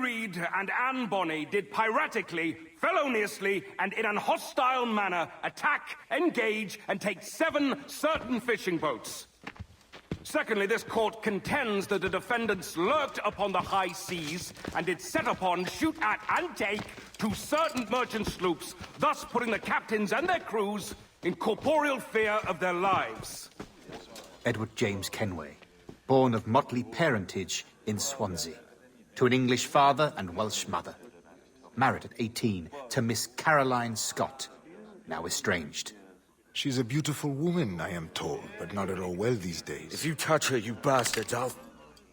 Reed and Anne Bonny did piratically, feloniously, and in an hostile manner attack, engage, and take 7 certain fishing boats. Secondly, this court contends that the defendants lurked upon the high seas and did set upon, shoot at, and take 2 certain merchant sloops, thus putting the captains and their crews in corporeal fear of their lives. Edward James Kenway, born of motley parentage in Swansea, to an English father and Welsh mother. Married at 18 to Miss Caroline Scott, now estranged. She's a beautiful woman, I am told, but not at all well these days. If you touch her, you bastards, I'll...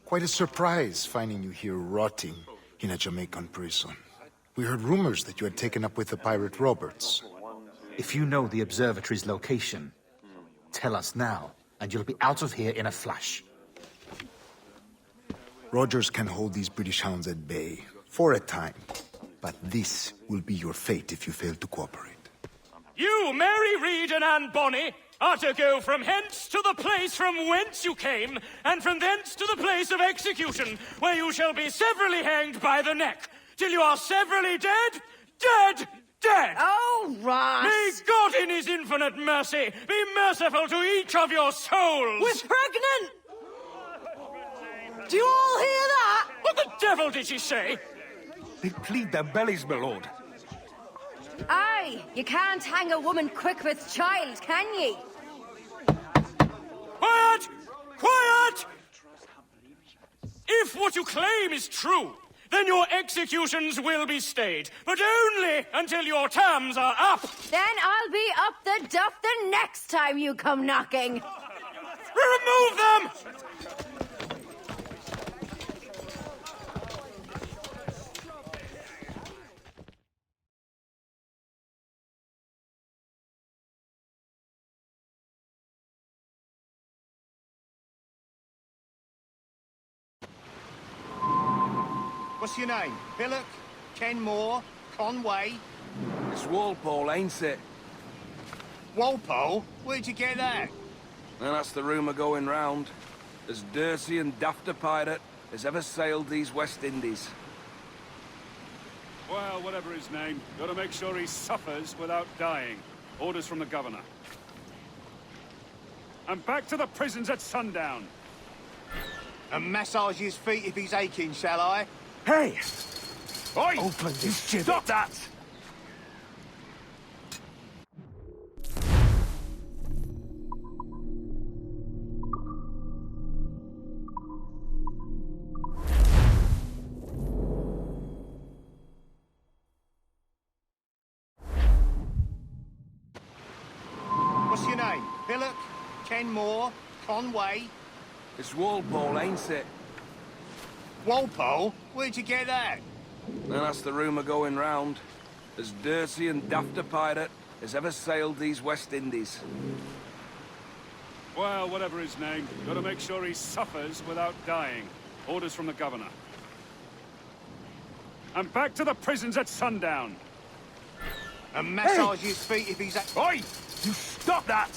Quite a surprise finding you here rotting in a Jamaican prison. We heard rumors that you had taken up with the pirate Roberts. If you know the observatory's location, tell us now, and you'll be out of here in a flash. Rogers can hold these British hounds at bay, for a time. But this will be your fate if you fail to cooperate. You, Mary Reed and Anne Bonny, are to go from hence to the place from whence you came, and from thence to the place of execution, where you shall be severally hanged by the neck, till you are severally dead, dead, dead! Oh, Ross! May God in his infinite mercy be merciful to each of your souls! We're pregnant! Do you all hear that? What the devil did she say? They plead their bellies, my lord. Aye, you can't hang a woman quick with child, can ye? Quiet! Quiet! If what you claim is true, then your executions will be stayed, but only until your terms are up. Then I'll be up the duff the next time you come knocking. Remove them! What's your name? Billock? Kenmore? Conway? It's Walpole, ain't it? Walpole? Where'd you get that? And that's the rumour going round. As dirty and daft a pirate as ever sailed these West Indies. Well, whatever his name, gotta make sure he suffers without dying. Orders from the governor. And back to the prisons at sundown. And massage his feet if he's aching, shall I? Hey! Oi! Open this Stop that! What's your name? Billock? Kenmore? Conway? It's Walpole, ain't it? Walpole? Where'd you get that? And that's the rumour going round. As dirty and daft a pirate as ever sailed these West Indies. Well, whatever his name, gotta make sure he suffers without dying. Orders from the governor. And back to the prisons at sundown. And massage his feet if he's... Oi! You stop that!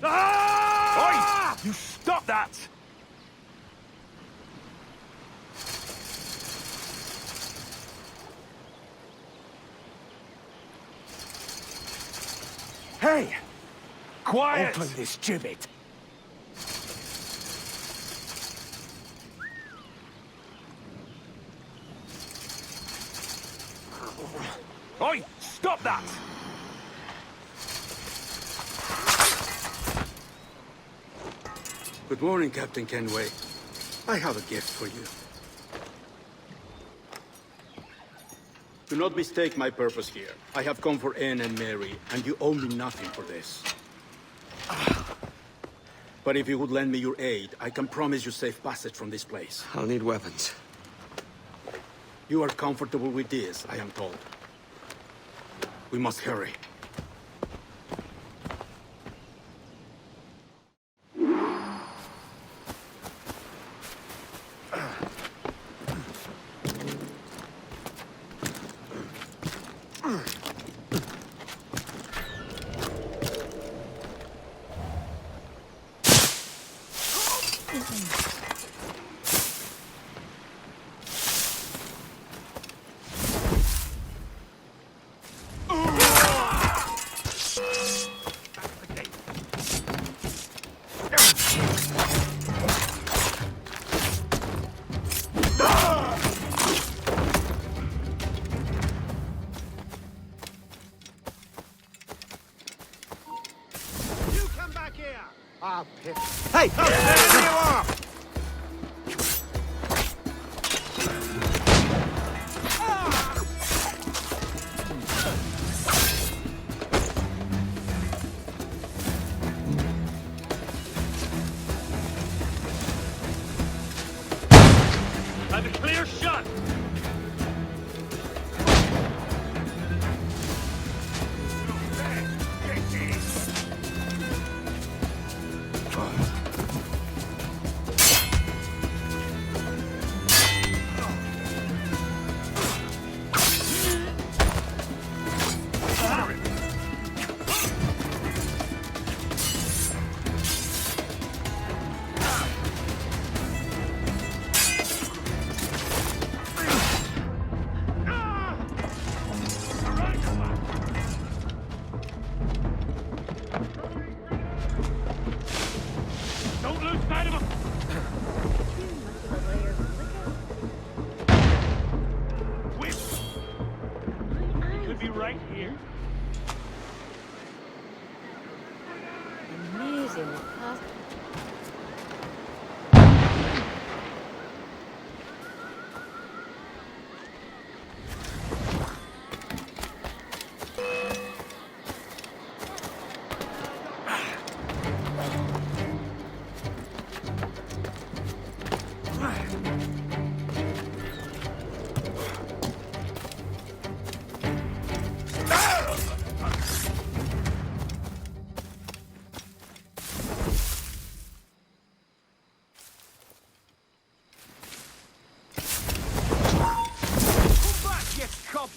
Ah! Oi! You stop that! Hey! Quiet! Open this gibbet. Oi! Stop that! Good morning, Captain Kenway. I have a gift for you. Do not mistake my purpose here. I have come for Anne and Mary, and you owe me nothing for this. But if you would lend me your aid, I can promise you safe passage from this place. I'll need weapons. You are comfortable with this, I am told. We must hurry. Hey! Oh, there you are! Have a clear shot!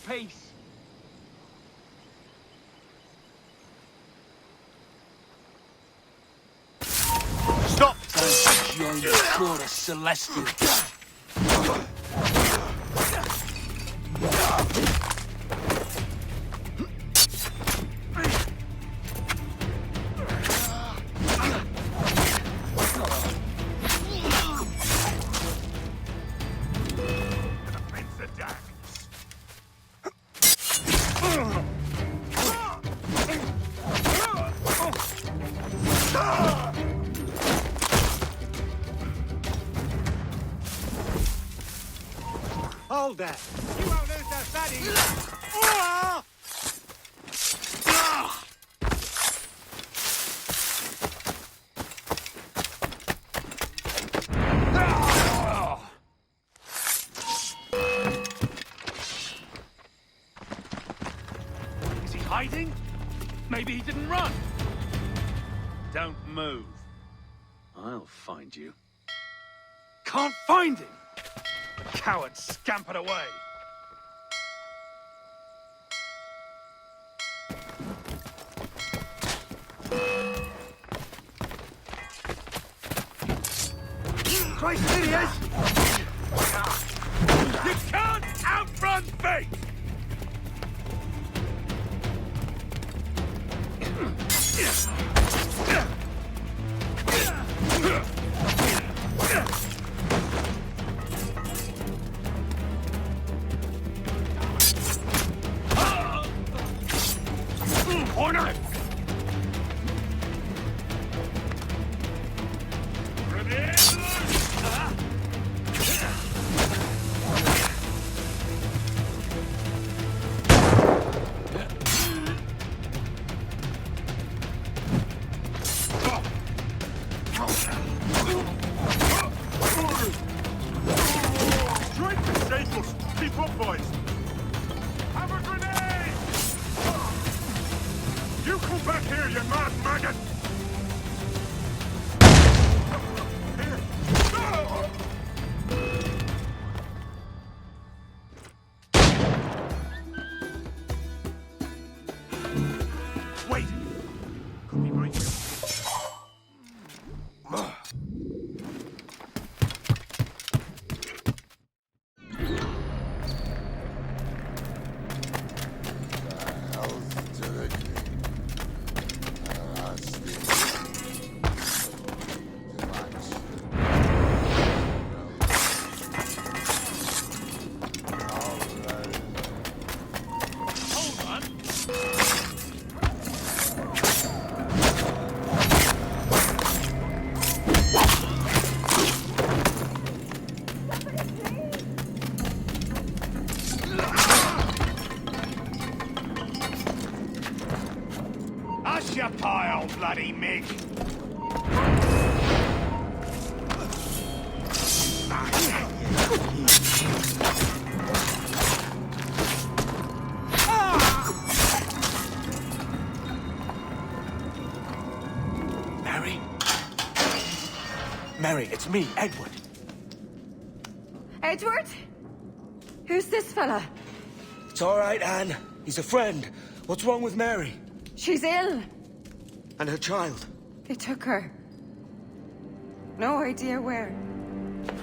Peace. Stop! You're a celestial. Hold that! You won't lose that fatty! Is he hiding? Maybe he didn't run. Don't move. I'll find you. Can't find him! The coward scampered away. Christ, there he is! You can't outrun fate! Corner! easy, Mick. Mary? Mary, it's me, Edward. Edward? Who's this fella? It's all right, Anne. He's a friend. What's wrong with Mary? She's ill. And her child? They took her. No idea where.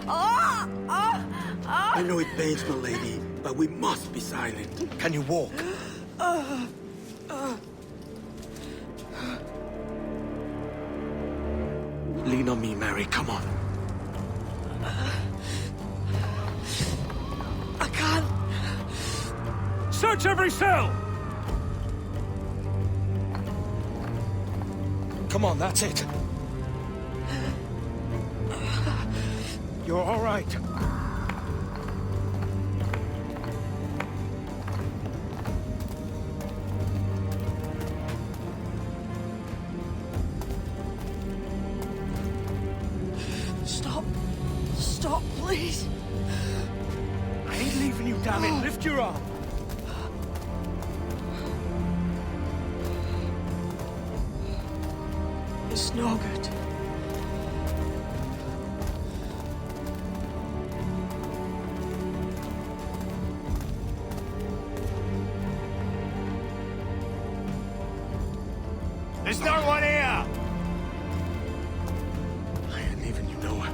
Oh! Oh! Oh! I know it pains my lady, but we must be silent. Can you walk? Lean on me, Mary. Come on. I can't. Search every cell! Come on, that's it. You're all right. Stop. Stop, please. I ain't leaving you, damn it. Lift your arm. It's no good. There's no one here! I ain't leaving you nowhere.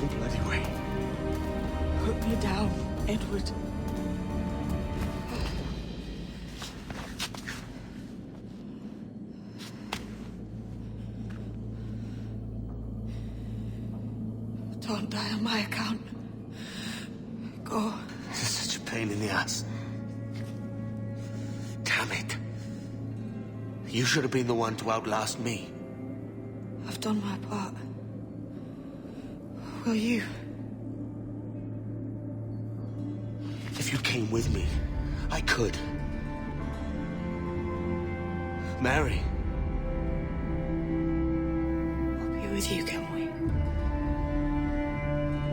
No bloody way. Put me down, Edward. Don't die on my account. Go. This is such a pain in the ass. Damn it. You should have been the one to outlast me. I've done my part. Will you? If you came with me, I could. Mary. I'll be with you, Kenway.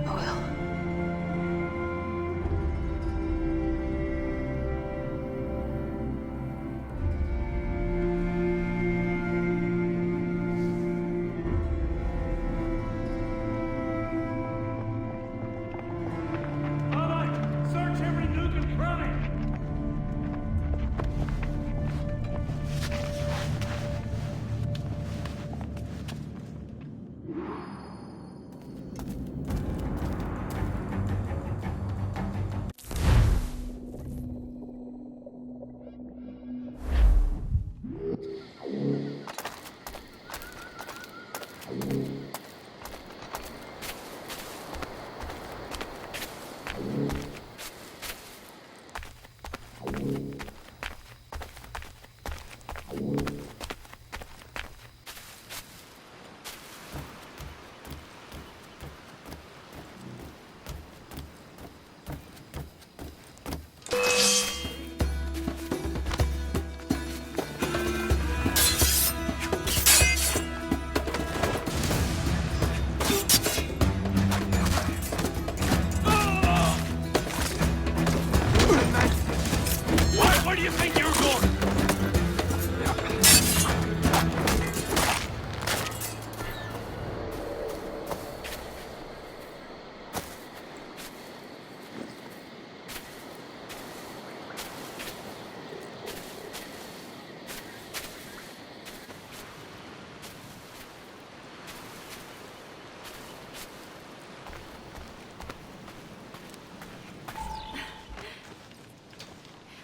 I will. Search every nook and cranny! Where do you think you're going?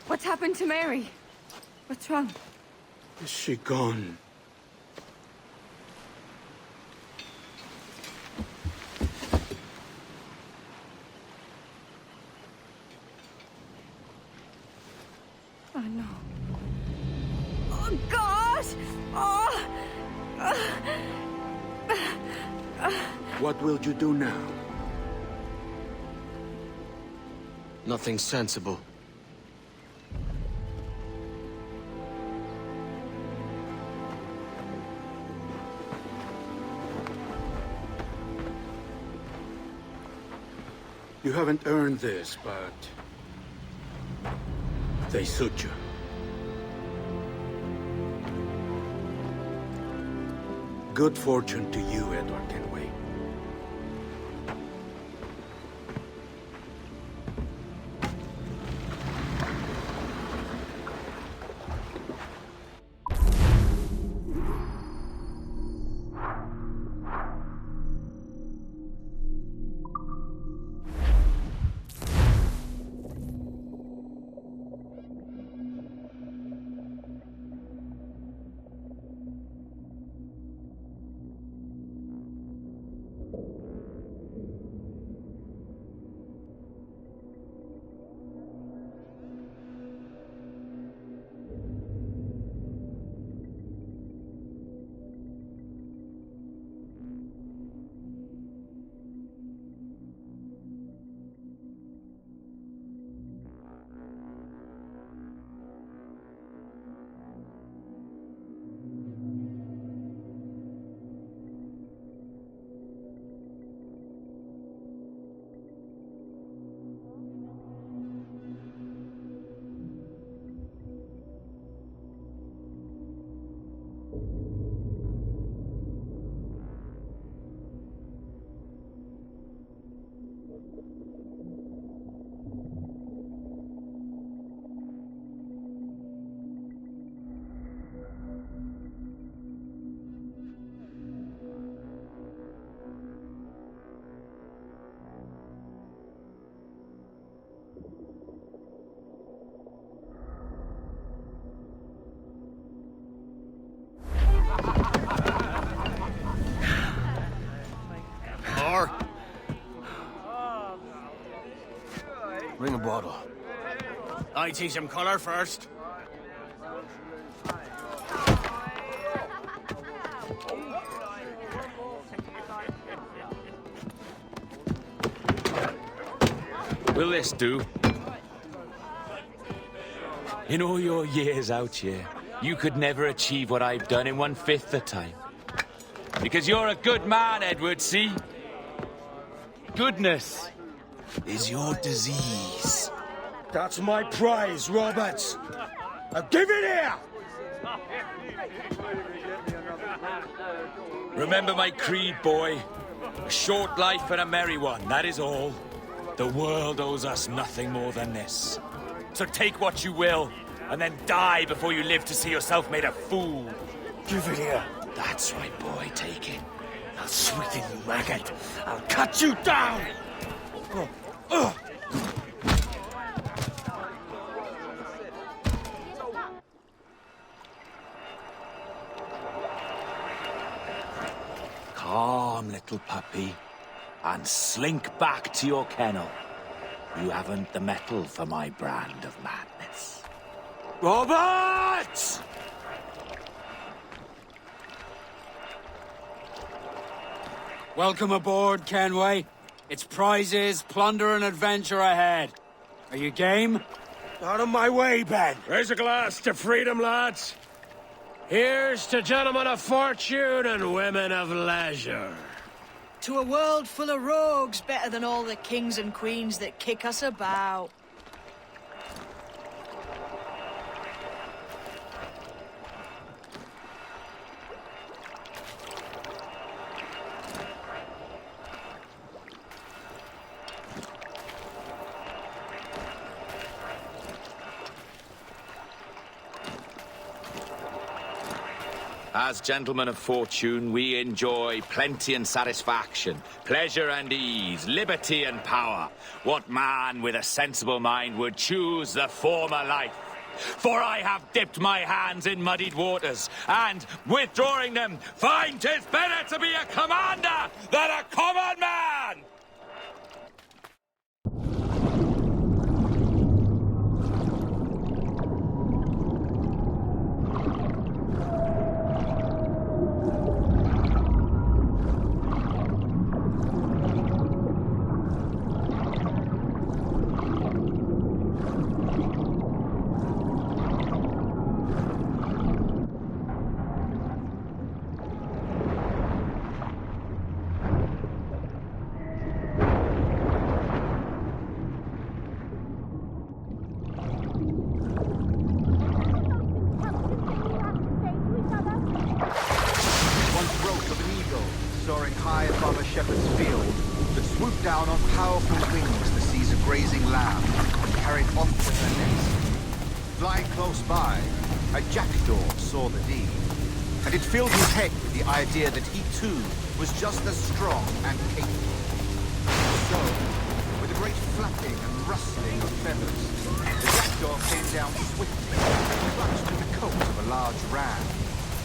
What's happened to Mary? What's wrong? Is she gone? Oh, no. Oh, God! Oh! What will you do now? Nothing sensible. You haven't earned this, but they suit you. Good fortune to you, Edward Kenway. Bring a bottle. I see some colour first. Will this do? In all your years out here, you could never achieve what I've done in 1/5 the time. Because you're a good man, Edward, see? Goodness is your disease. That's my prize, Roberts. Now give it here! Remember my creed, boy. A short life and a merry one, that is all. The world owes us nothing more than this. So take what you will, and then die before you live to see yourself made a fool. Give it here. That's right, boy, take it. I'll sweeten you, maggot. I'll cut you down! Calm, little puppy, and slink back to your kennel. You haven't the mettle for my brand of madness. Roberts! Welcome aboard, Kenway. It's prizes, plunder, and adventure ahead. Are you game? Out of my way, Ben. Raise a glass to freedom, lads. Here's to gentlemen of fortune and women of leisure. To a world full of rogues, better than all the kings and queens that kick us about. As gentlemen of fortune, we enjoy plenty and satisfaction, pleasure and ease, liberty and power. What man with a sensible mind would choose the former life? For I have dipped my hands in muddied waters, and, withdrawing them, find 'tis better to be a commander than a common man! soaring high above a shepherd's field, that swooped down on powerful wings to seize a grazing lamb and carry it off to her nest. Flying close by, a jackdaw saw the deed, and it filled his head with the idea that he too was just as strong and capable. So, with a great flapping and rustling of feathers, the jackdaw came down swiftly and clutched to the coat of a large ram.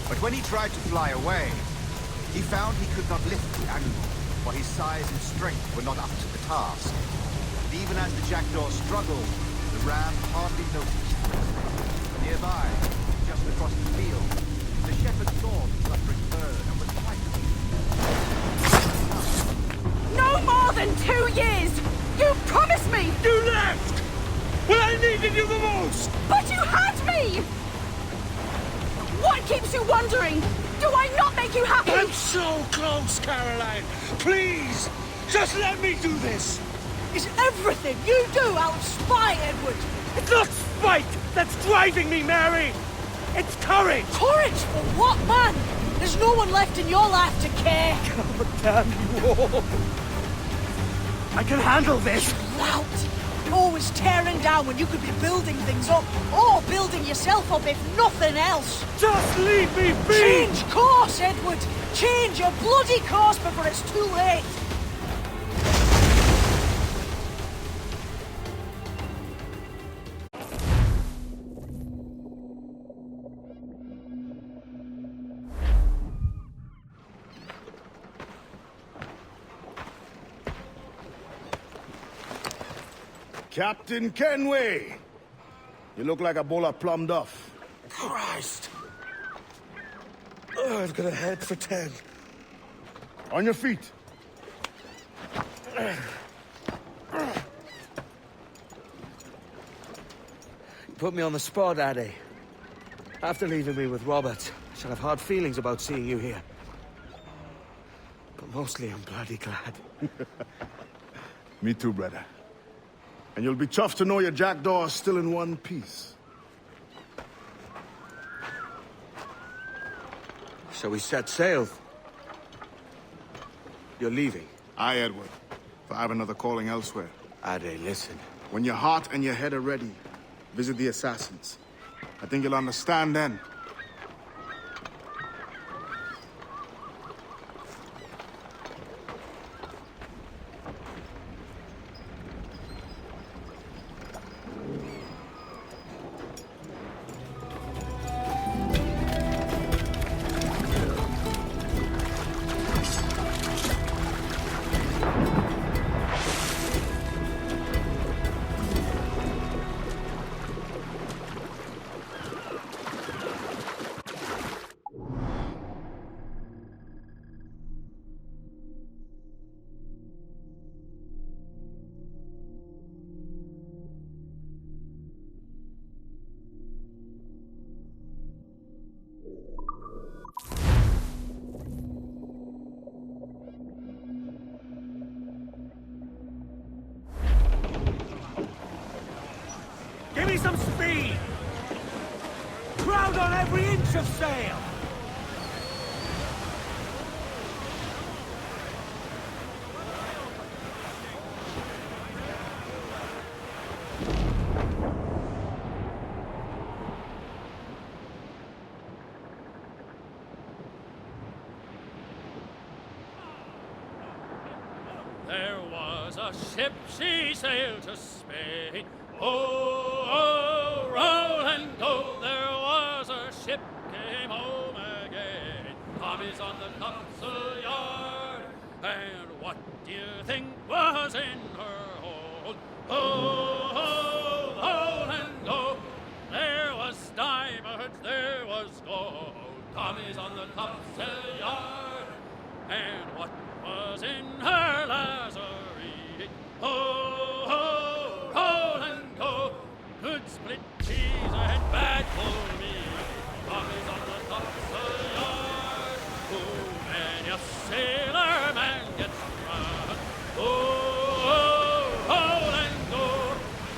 But when he tried to fly away, he found he could not lift the animal, for his size and strength were not up to the task. And even as the jackdaw struggled, the ram hardly noticed. Nearby, just across the field, the shepherd saw the suffering bird and was frightened. No more than 2 years! You promised me! You left! When I needed you the most! But you had me! What keeps you wondering? Do I not make you happy? I'm so close, Caroline! Please! Just let me do this! Is everything you do out of spite, Edward? It's not spite that's driving me, Mary! It's courage! Courage for what, man? There's no one left in your life to care. God damn you all! I can handle this! Lout! Always tearing down when you could be building things up, or building yourself up if nothing else. Just leave me be! Change course, Edward! Change your bloody course before it's too late! Captain Kenway! You look like a bowl of plum duff. Christ! Oh, I've got a head for 10. On your feet. You put me on the spot, Addy. After leaving me with Robert, I shall have hard feelings about seeing you here. But mostly I'm bloody glad. Me too, brother. And you'll be chuffed to know your jackdaw is still in one piece. Shall we set sail? You're leaving? Aye, Edward. For I have another calling elsewhere. Ade, listen. When your heart and your head are ready, visit the assassins. I think you'll understand then. Give me some speed! Crowd on every inch of sail! There was a ship, she sailed to Spain. Oh, roll and go. There was a ship, came home again. Tommy's on the topsail yard. And what do you think was in her hold? Oh, roll and go. There was diamonds, there was gold. Tommy's on the topsail yard. And what was in her lazaret? Oh, roll and go. Good split cheese and bad for me. Tommy's on the topsail yard. Oh, man, you sailor man gets run. Oh, roll and go.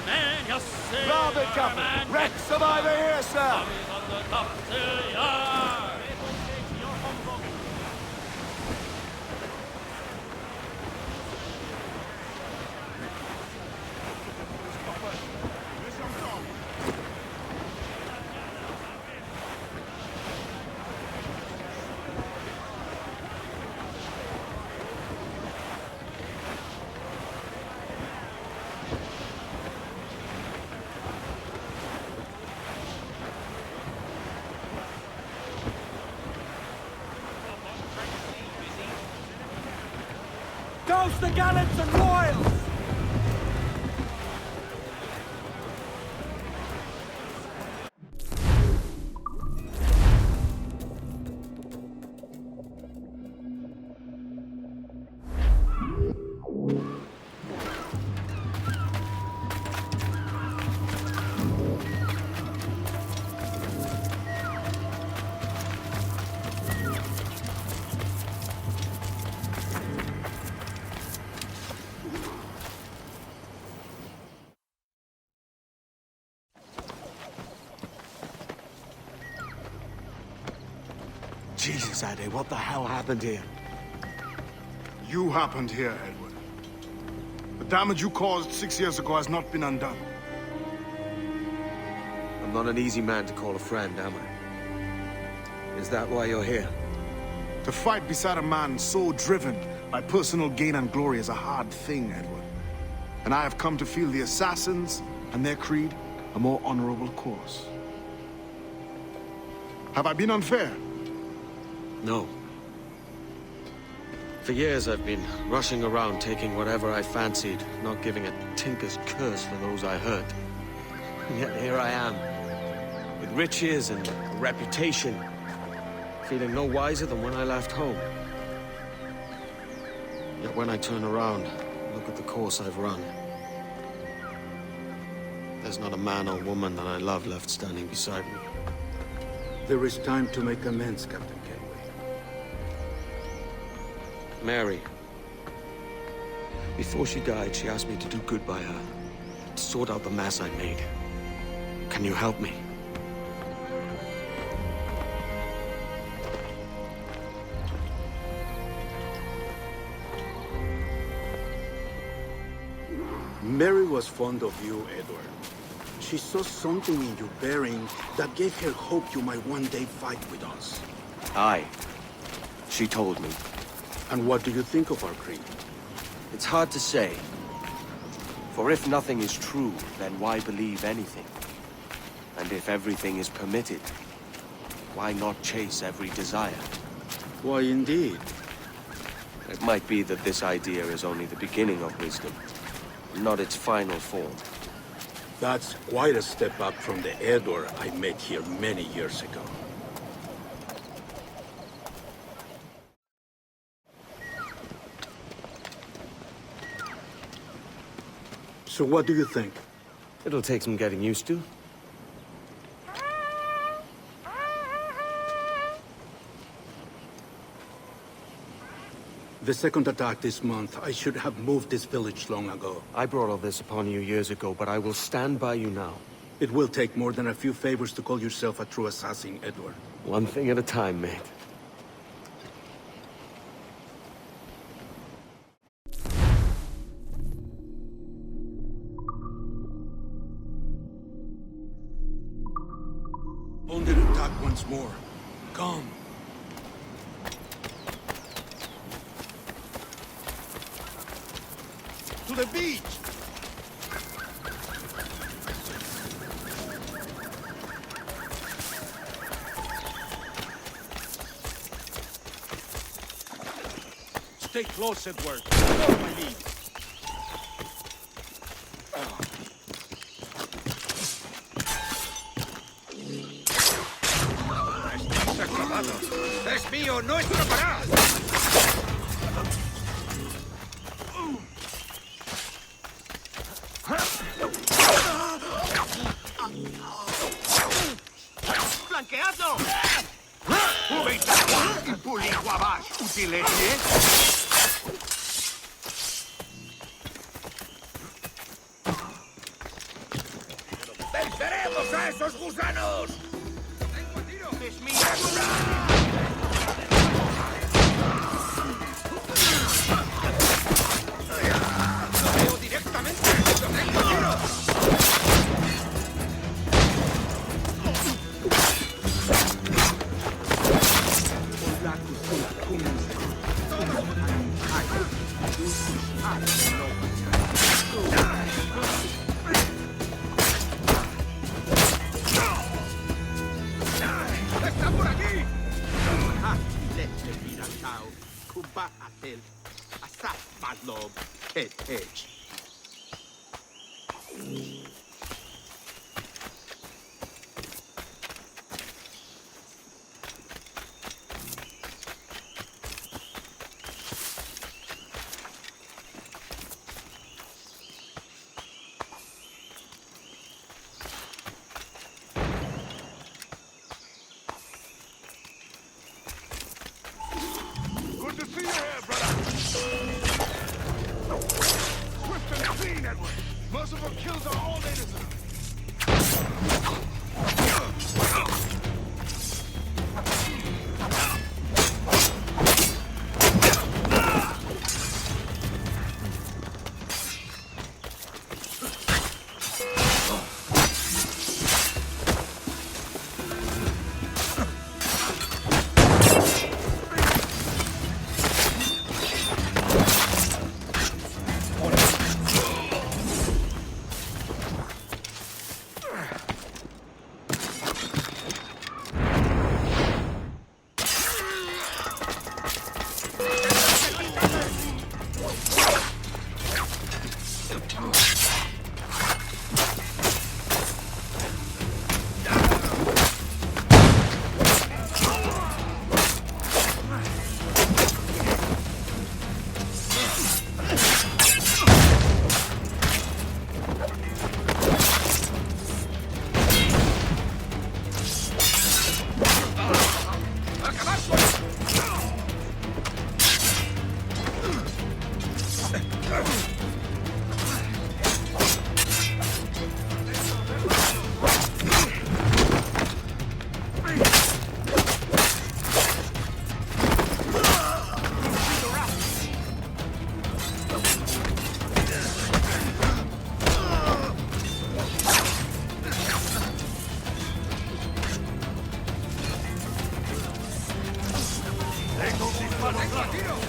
Man, you sailor man Wreck survivor here, sir! Tommy's on the topsail yard. Toast the gallants and royals! Jesus, Eddie, what the hell happened here? You happened here, Edward. The damage you caused 6 years ago has not been undone. I'm not an easy man to call a friend, am I? Is that why you're here? To fight beside a man so driven by personal gain and glory is a hard thing, Edward. And I have come to feel the assassins and their creed a more honorable course. Have I been unfair? No. For years I've been rushing around taking whatever I fancied, not giving a tinker's curse for those I hurt. And yet here I am, with riches and a reputation, feeling no wiser than when I left home. Yet when I turn around, look at the course I've run. There's not a man or woman that I love left standing beside me. There is time to make amends, Captain Kenway. Mary. Before she died, she asked me to do good by her, to sort out the mess I made. Can you help me? Mary was fond of you, Edward. She saw something in your bearing that gave her hope you might one day fight with us. Aye. She told me. And what do you think of our creed? It's hard to say. For if nothing is true, then why believe anything? And if everything is permitted, why not chase every desire? Why, indeed. It might be that this idea is only the beginning of wisdom, not its final form. That's quite a step up from the Edward I met here many years ago. So what do you think? It'll take some getting used to. The second attack this month, I should have moved this village long ago. I brought all this upon you years ago, but I will stand by you now. It will take more than a few favors to call yourself a true assassin, Edward. One thing at a time, mate. Under attack once more. Come. To the beach! Stay close, Edward. Follow my lead. ¡Es mío, no escaparás! ¡Flanqueadlo! ¡Venceremos a esos gusanos! ¡Tengo el tiro! ¡Es mío! ¡Veo directamente! ¡Tengo el tiro! ¡Está por aquí! My love, Edge. Good to see you here, brother. Swift and clean, Edward. Merciful kills are all they deserve.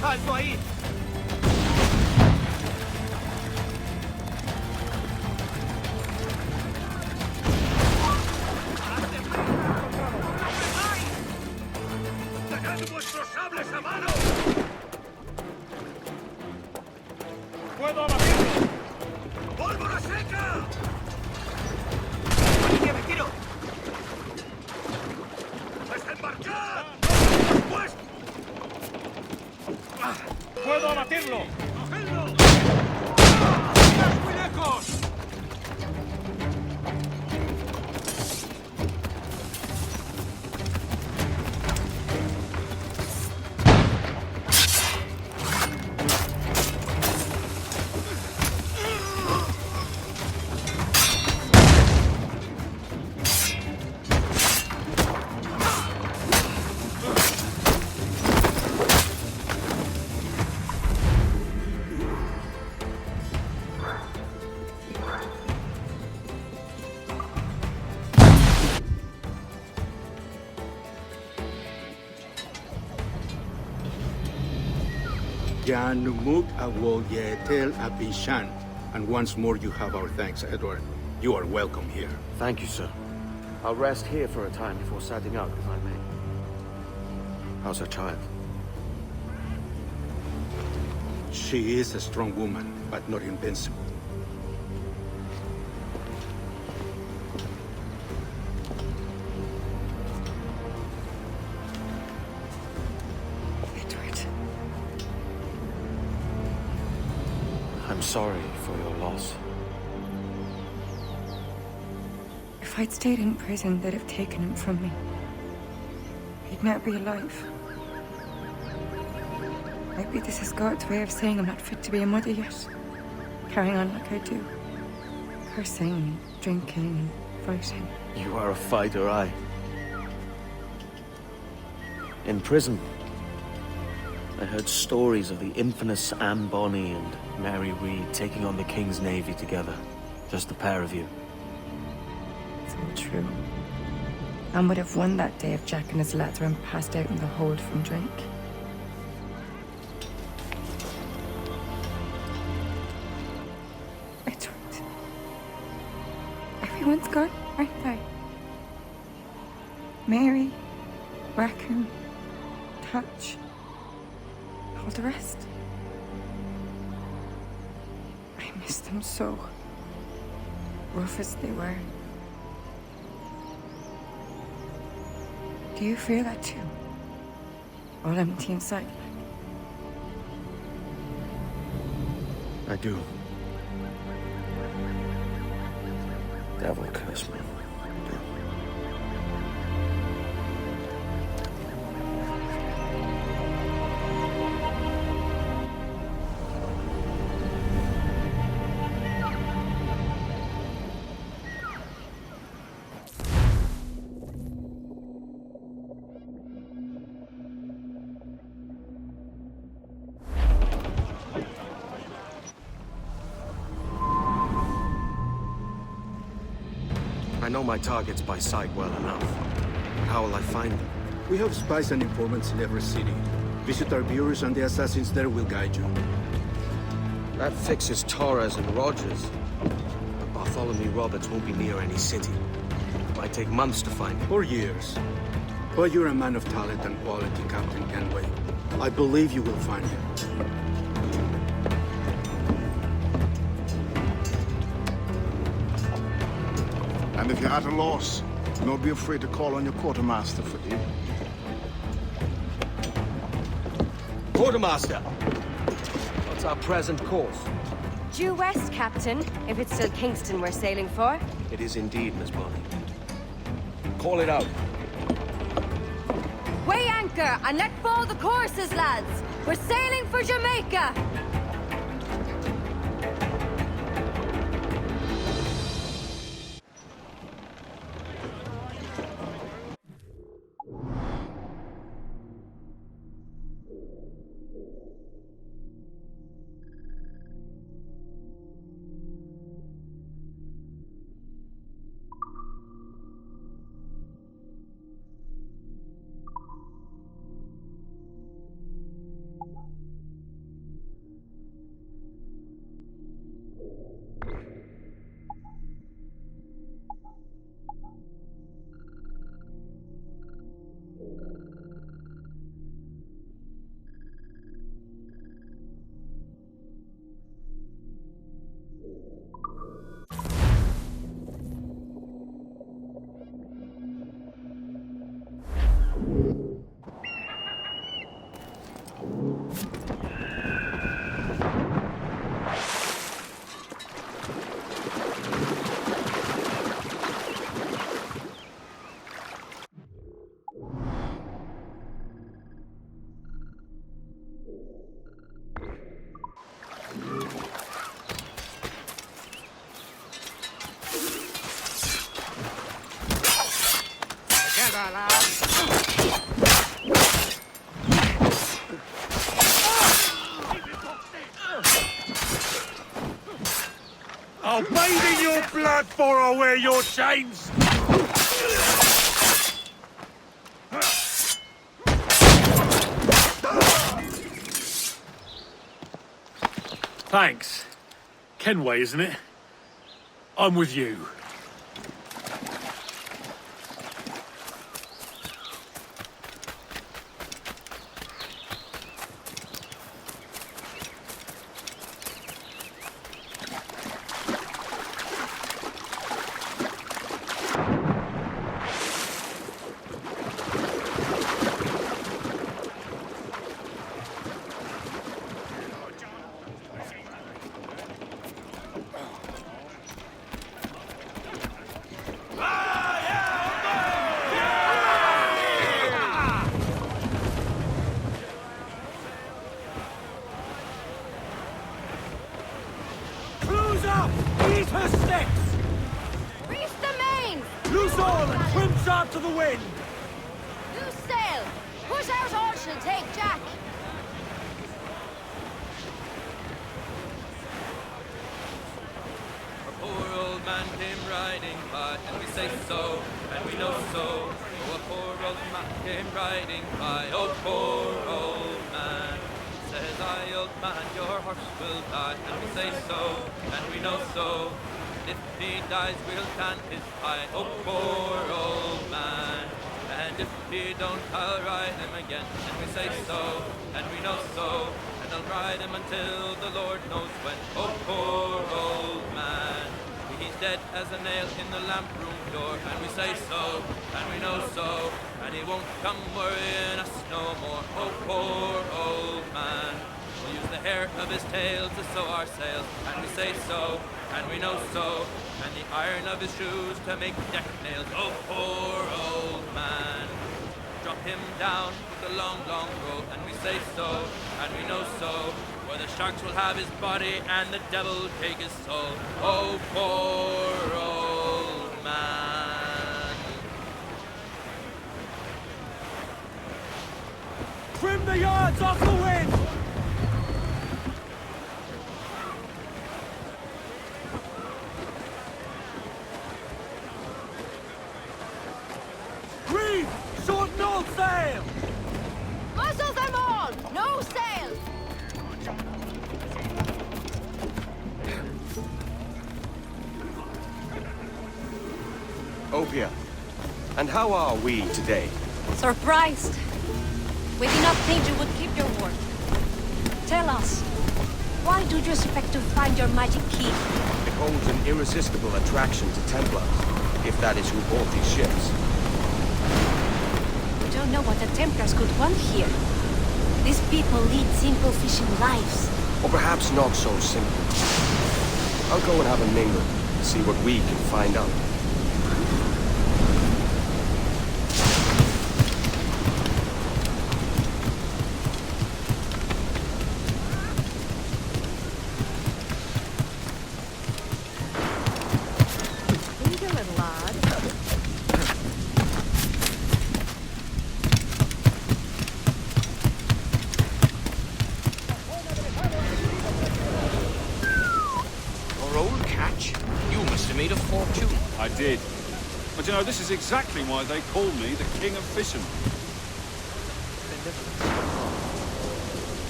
¡Alto ahí! ¡Sacad vuestros sables a mano! ¡Puedo abatirlo! ¡Pólvora seca! ¡Aquí me tiro! ¡Desembarcad! ¡Pues! ¡Puedo abatirlo! ¡Cogedlo! ¡Estás muy lejos! Janumuk awol yetel abishan. And once more you have our thanks, Edward. You are welcome here. Thank you, sir. I'll rest here for a time before setting out, if I may. How's her child? She is a strong woman, but not invincible. I'm sorry for your loss. If I'd stayed in prison, they'd have taken him from me. He'd never be alive. Maybe this is God's way of saying I'm not fit to be a mother yet. Carrying on like I do. Cursing, drinking, fighting. You are a fighter, aye. In prison, I heard stories of the infamous Anne Bonny and Mary Read taking on the King's Navy together. Just the pair of you. It's all true. Anne would have won that day if Jack and his lads weren't passed out in the hold from drink. Edward. Everyone's gone, aren't they? Mary, Raccoon, Touch. All the rest. miss them so. Rough as they were. Do you feel that too? All empty inside? I do. Devil curse me. I know my targets by sight well enough. But how will I find them? We have spies and informants in every city. Visit our bureaus and the assassins there will guide you. That fixes Torres and Rogers. But Bartholomew Roberts won't be near any city. It might take months to find him. Or years. But you're a man of talent and quality, Captain Kenway. I believe you will find him. And if you're at a loss, don't be afraid to call on your quartermaster for aid. Quartermaster! What's our present course? Due west, Captain, if it's still Kingston we're sailing for. It is indeed, Miss Bonny. Call it out. Weigh anchor and let fall the courses, lads! We're sailing for Jamaica! I'll bathe in your blood before I wear your chains! Thanks. Kenway, isn't it? I'm with you. ride him until the Lord knows when. Oh, poor old man. He's dead as a nail in the lamp room door, and we say so, and we know so, and he won't come worrying us no more. Oh, poor old man. We'll use the hair of his tail to sew our sails, and we say so, and we know so, and the iron of his shoes to make deck nails. Oh, poor old man. Drop him down with a long, long rope, and we say so, and we know so, where the sharks will have his body and the devil take his soul. Oh, poor old man. Trim the yards off the wind! Reef! Short north sail! Muzzle them all! No sail! Opia, and how are we today? Surprised. We did not think you would keep your word. Tell us, why do you expect to find your magic key? It holds an irresistible attraction to Templars, if that is who bought these ships. We don't know what the Templars could want here. These people lead simple fishing lives. Or perhaps not so simple. I'll go and have a mingle, see what we can find out. I did. But you know, this is exactly why they call me the King of Fishermen.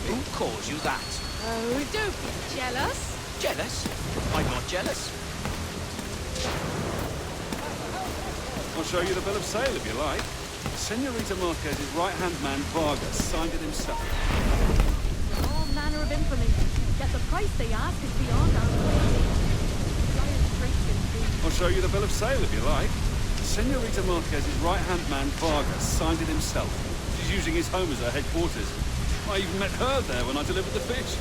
Who calls you that? Oh, don't be jealous. Jealous? I'm not jealous. I'll show you the bill of sale if you like. Senorita Marquez's right-hand man, Vargas, signed it himself. All manner of infamy. Yet the price they ask is beyond our ability. I'll show you the bill of sale if you like. Senorita Marquez's right-hand man, Vargas, signed it himself. She's using his home as her headquarters. I even met her there when I delivered the fish.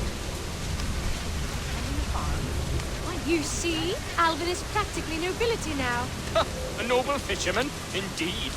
You see, Alvin is practically nobility now. A noble fisherman, indeed.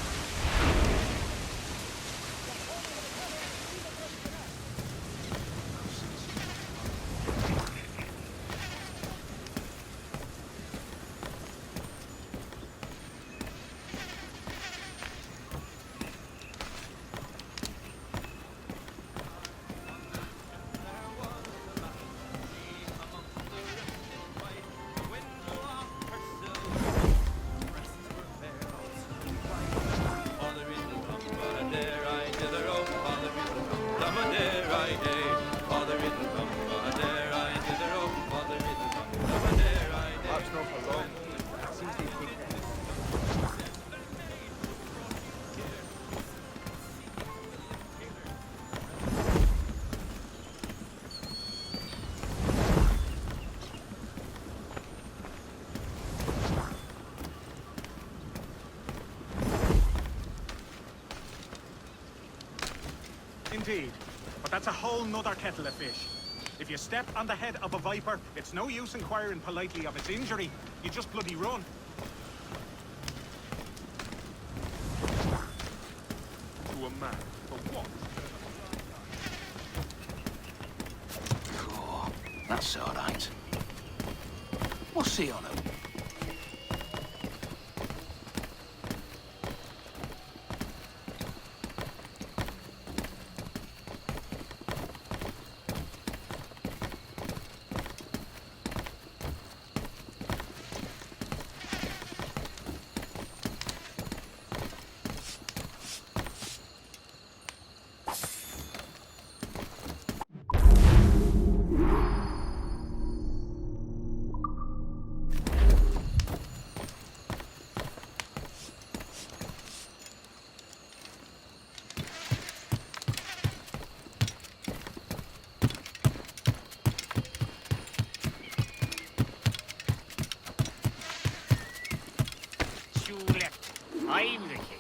Indeed, but that's a whole nother kettle of fish. If you step on the head of a viper, it's no use inquiring politely of its injury. You just bloody run. To a man, for what? Oh, that's all right. What's he on him?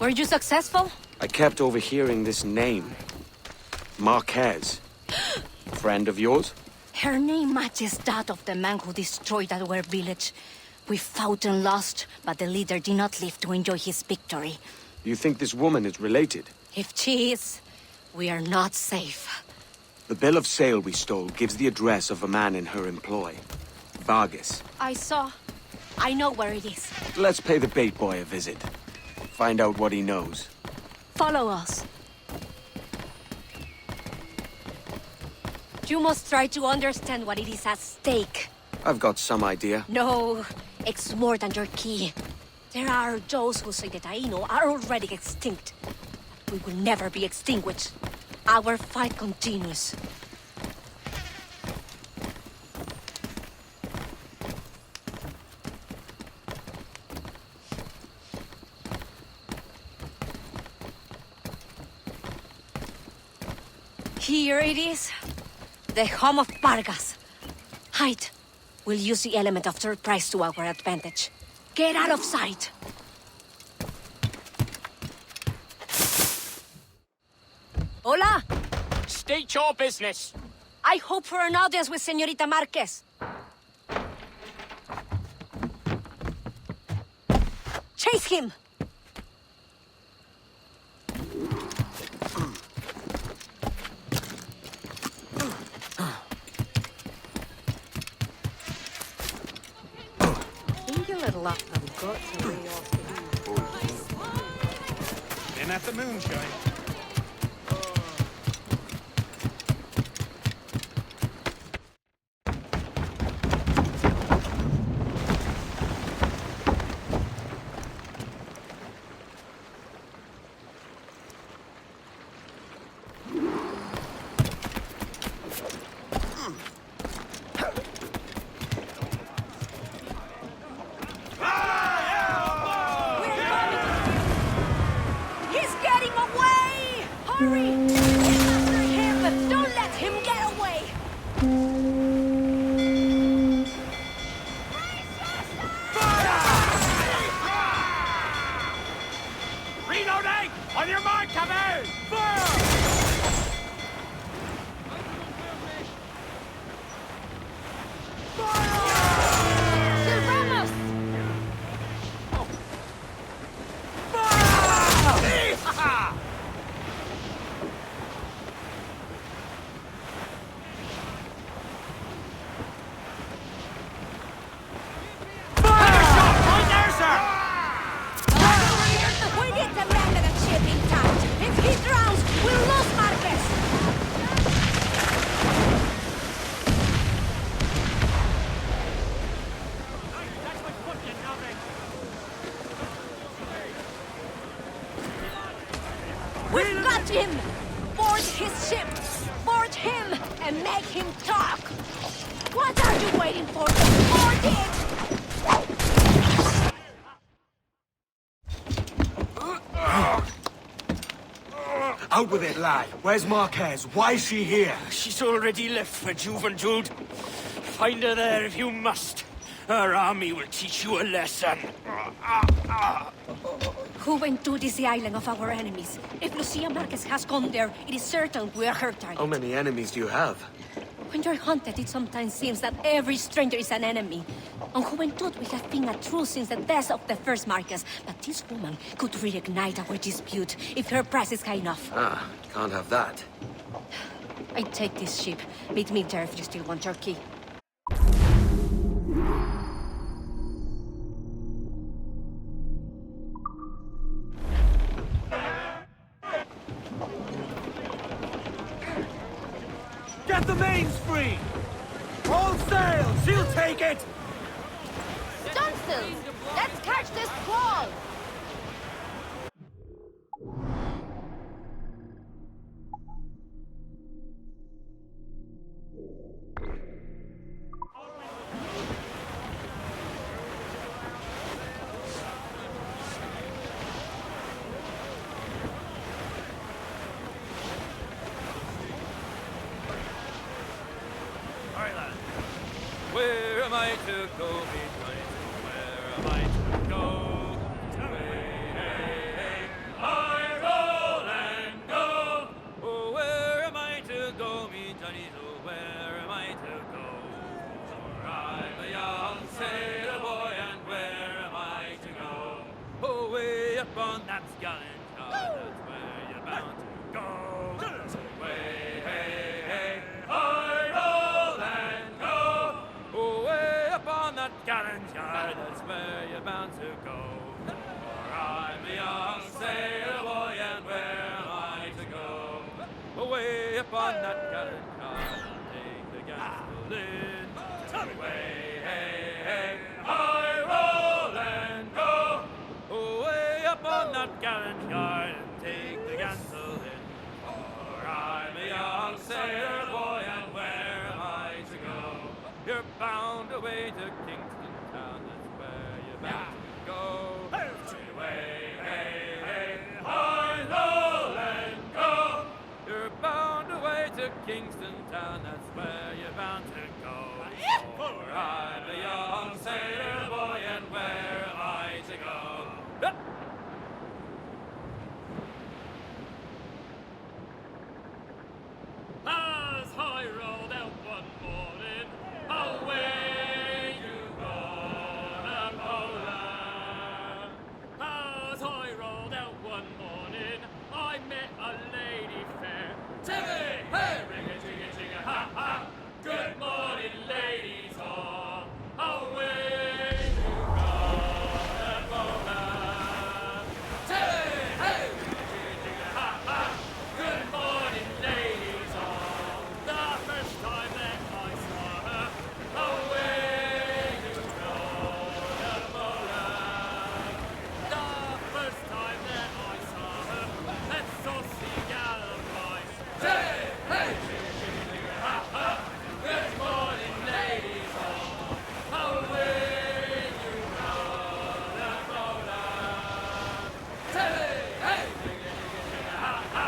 Were you successful? I kept overhearing this name. Marquez. Friend of yours? Her name matches that of the man who destroyed our village. We fought and lost, but the leader did not live to enjoy his victory. You think this woman is related? If she is, we are not safe. The bill of sale we stole gives the address of a man in her employ. Vargas. I saw. I know where it is. Let's pay the bait boy a visit. Find out what he knows. Follow us. You must try to understand what it is at stake. I've got some idea. No, it's more than your key. There are those who say that Taino are already extinct. But we will never be extinguished. Our fight continues. Here it is. The home of Vargas. Hide. We'll use the element of surprise to our advantage. Get out of sight! Hola! State your business. I hope for an audience with Señorita Marquez. Chase him! Been at the moonshine. We've got him! Board his ship! Board him and make him talk! What are you waiting for? Board it! Out with it, lad. Where's Marquez? Why is she here? She's already left for Juventude. Find her there if you must. Her army will teach you a lesson. Juventude is the island of our enemies. If Lucia Marquez has gone there, it is certain we are her target. How many enemies do you have? When you're hunted, it sometimes seems that every stranger is an enemy. On Juventude, we have been at truce since the death of the first Marquez, but this woman could reignite our dispute if her price is high enough. Ah, can't have that. I take this ship. Meet me there if you still want your key. Get the mains free! All sail! She'll take it! Stunsails! Let's catch this squall! Where am I to go? Where am I to go? Hey, hey, hey. so where am I to go? For I'm a young sailor boy, and where am I to go? Oh, way up on that gallant yard, that's where you're bound to go. So way, hey, hey, I roll and go. Oh, way up on that gallant yard, that's where you're bound to go. For I'm a young sailor boy, and where am I to go? Away upon that gallant yard, I'll take the gansel in. Away, hey, hey, I roll and go. Away upon that gallant yard, and take the gansel in. For I'm a young sailor boy, and where am I to go? You're bound away to Kingston town, that's where you're bound to go. Away, hey, hey, I roll and go. You're bound away to Kingston town, that's where you're bound to go. For I'm a young sailor boy, and where am I to go? As I rolled out one morning, away you gone, Poland. As I rolled out one morning, I met a lady fair. Timmy, hey, ring-a-jing-a-jing-a, ha-ha. Good morning, ladies all. Away you gone, Poland. Timmy, hey, ring-a-jing-a-jing-a, ha-ha. Good morning, ladies all. The first time that I saw her, away you gone, Poland. The first time that I saw her, that saucy gal of mine. Hey, hey, ha, ha. Good morning, ladies all. Away you gone, Poland. Hey, hey, ha, ha.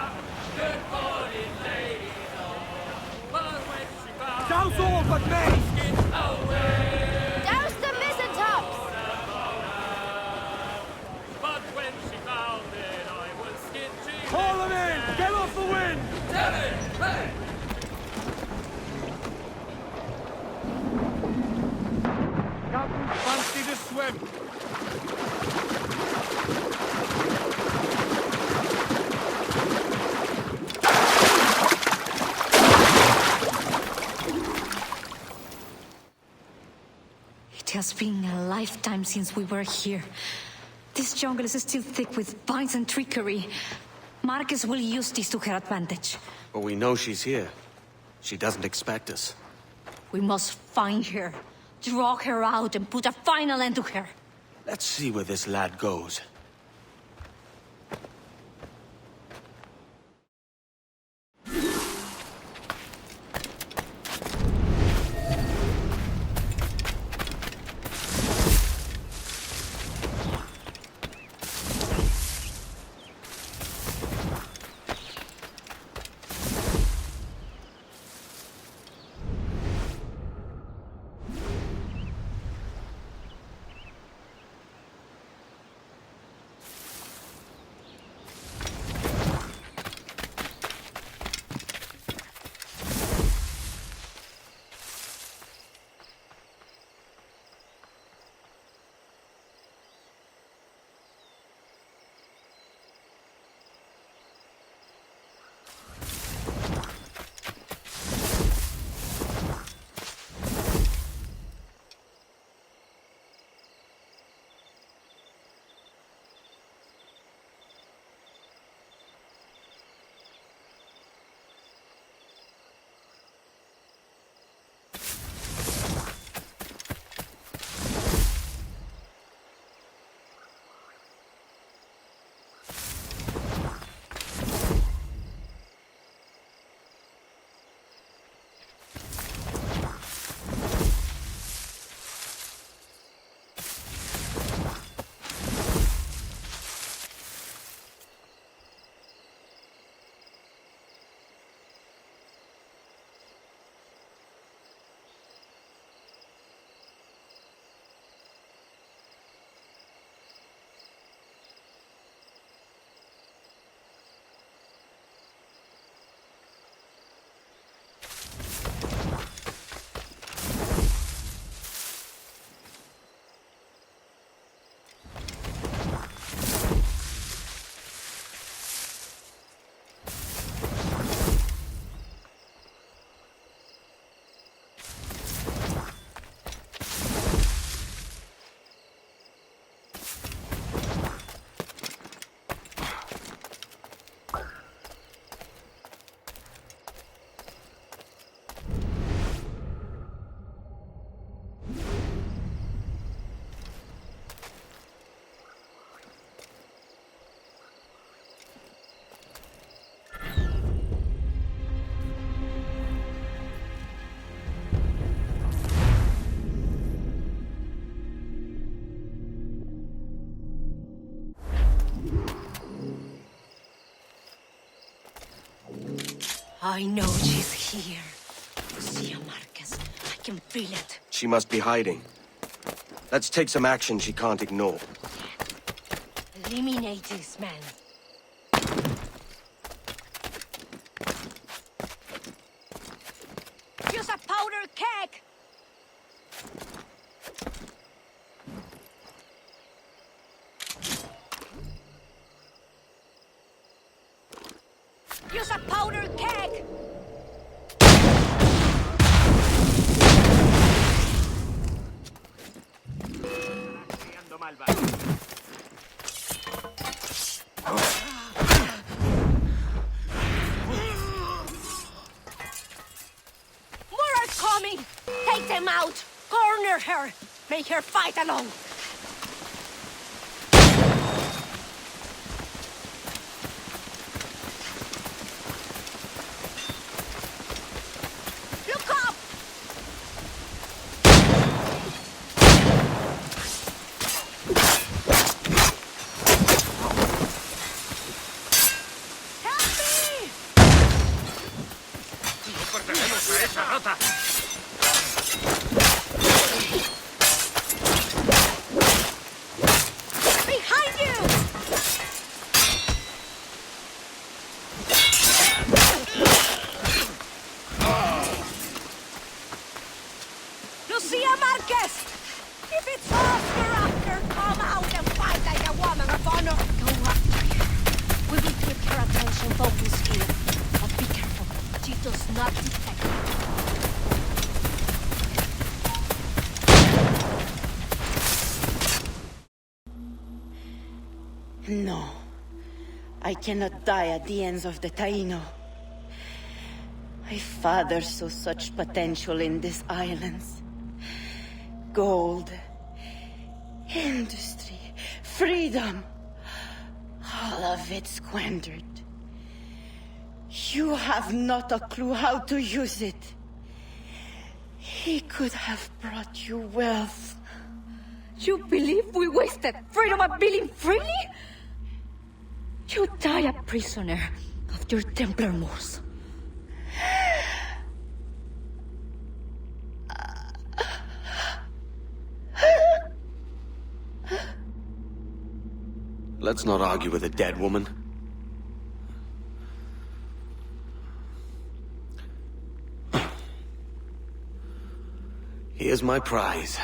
Good morning, ladies all. But when she found Douse all but me! away. Douse the mizzentops! But when she found it, I was skitchy. Haul them in! Get off the wind! Damn it! Hey! Captain, fancy to swim! It has been a lifetime since we were here. This jungle is still thick with vines and trickery. Marcus will use this to her advantage. But we know she's here. She doesn't expect us. We must find her, draw her out, and put a final end to her. Let's see where this lad goes. I know she's here. Lucia Marquez. I can feel it. She must be hiding. Let's take some action she can't ignore. Eliminate this man. Use a powder keg! Use a powder keg! More are coming! Take them out! Corner her! Make her fight alone! Look up! ¡Pertenecemos a esa rata! Behind you! Lucia Marquez! If it's us we're after, come out and fight like a woman of honor! Go after her. We will keep her attention focused here. But be careful. She does not detect it. No. I cannot die at the ends of the Taino. My father saw such potential in these islands. Gold, industry, freedom. All of it squandered. You have not a clue how to use it. He could have brought you wealth. You believe we wasted freedom of being freely? You die a prisoner of your Templar Moors. Let's not argue with a dead woman. Here's my prize.